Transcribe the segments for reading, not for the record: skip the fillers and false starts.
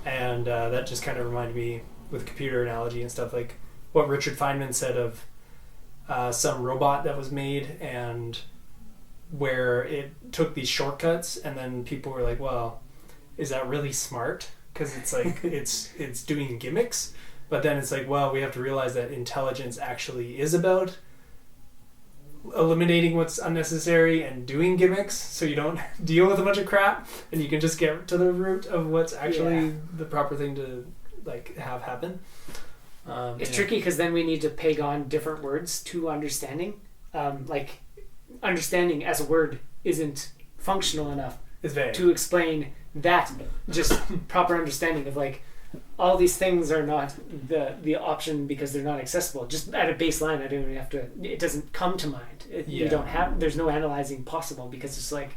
And that just kind of reminded me, with computer analogy and stuff, like what Richard Feynman said of some robot that was made, and where it took these shortcuts, and then people were like, well, is that really smart? Because it's like it's doing gimmicks. But then it's like, well, we have to realize that intelligence actually is about eliminating what's unnecessary and doing gimmicks, so you don't deal with a bunch of crap, and you can just get to the root of what's actually the proper thing to like have happen. It's tricky because then we need to peg on different words to understanding. Like understanding as a word isn't functional enough to explain that. Just proper understanding of like all these things are not the option because they're not accessible. Just at a baseline, I don't even have to. It doesn't come to mind. You don't have. There's no analyzing possible because it's like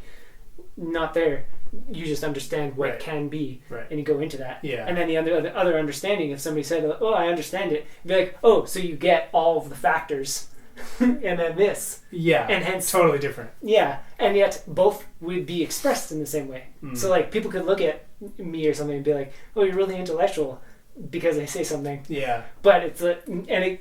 not there. You just understand what it can be, and you go into that. Yeah. And then the other understanding, if somebody said, "Oh, I understand it," you'd be like, "Oh, so you get all of the factors." And then this. Yeah. And hence totally different. Yeah. And yet both would be expressed in the same way. So like people could look at me or something and be like, "Oh, you're really intellectual because I say something." Yeah. But it's I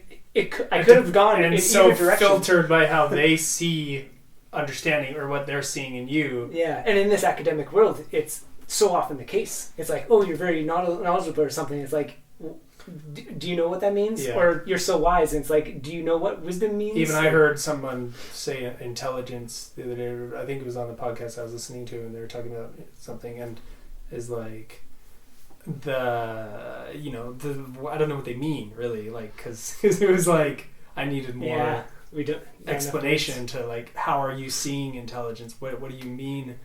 could have gone in so either direction. Filtered by how they see understanding or what they're seeing in you. Yeah. And in this academic world, it's so often the case. It's like, "Oh, you're very knowledgeable or something." It's like, do you know what that means? Yeah. Or you're so wise, and it's like, do you know what wisdom means? Even I heard someone say intelligence the other day. I think it was on the podcast I was listening to, and they were talking about something, and is like I don't know what they mean really, like because it was like I needed more explanation to like, how are you seeing intelligence? What do you mean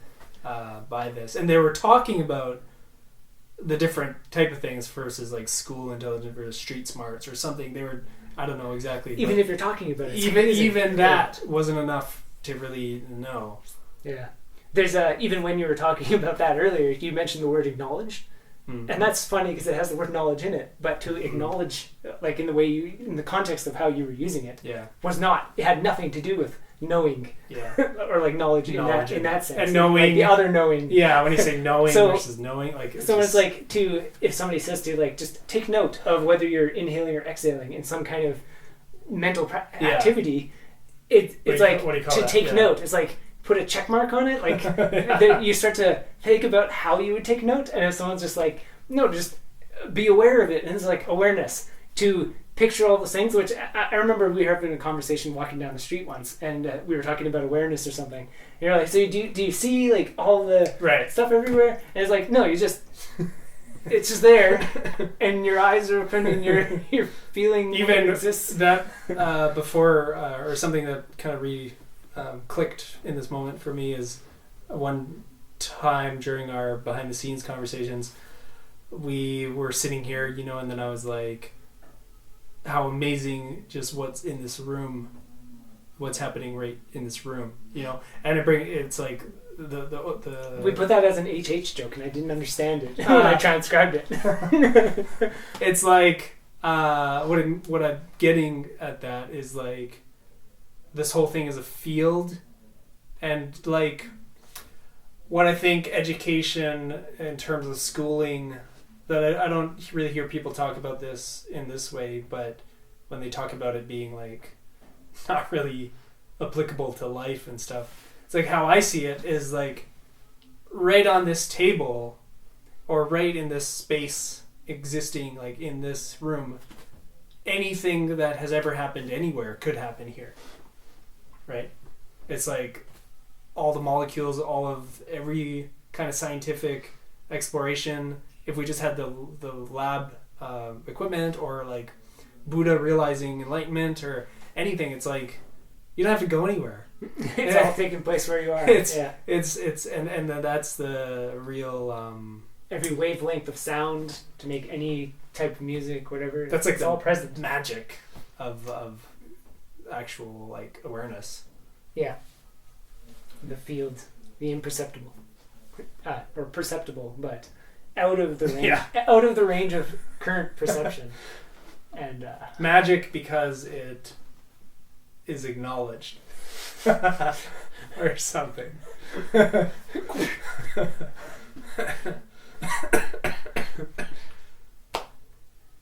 by this? And they were talking about the different type of things versus like school intelligence versus street smarts or something. They were, I don't know exactly. Even if you're talking about it, even that wasn't enough to really know. Yeah, there's even when you were talking about that earlier, you mentioned the word acknowledge, and that's funny because it has the word knowledge in it. But to acknowledge, like in the way in the context of how you were using it, was not. It had nothing to do with knowing, or like knowledge in that sense, and knowing, like the other knowing. Yeah, when you say knowing versus knowing, like it's so it's like if somebody says to you, like, just take note of whether you're inhaling or exhaling in some kind of mental activity. It's like to take note. It's like put a check mark on it. Like you start to think about how you would take note, and if someone's just like, no, just be aware of it, and it's like awareness to picture all those things, which I remember we were having a conversation walking down the street once, and we were talking about awareness or something. And you're like, so do you see like all the stuff everywhere? And it's like, no, it's just there, and your eyes are open, and you're feeling even exists. That before or something that kind of clicked in this moment for me is one time during our behind the scenes conversations, we were sitting here, and then I was like, how amazing just what's in this room, what's happening right in this room, and it's like the we put that as an HH joke, and I didn't understand it when I transcribed it. It's like what I'm getting at that is like this whole thing is a field, and like what I think education in terms of schooling, that I don't really hear people talk about this in this way, but when they talk about it being like not really applicable to life and stuff, it's like how I see it is like right on this table or right in this space existing, like in this room, anything that has ever happened anywhere could happen here, right? It's like all the molecules, all of every kind of scientific exploration. If we just had the lab equipment, or like Buddha realizing enlightenment or anything, it's like you don't have to go anywhere. It's all taking place where you are. And that's the real every wavelength of sound to make any type of music, whatever. That's like it's all present. Magic of actual like awareness. Yeah. The field, the imperceptible, or perceptible, but out of the range, out of the range of current perception, and magic because it is acknowledged, or something.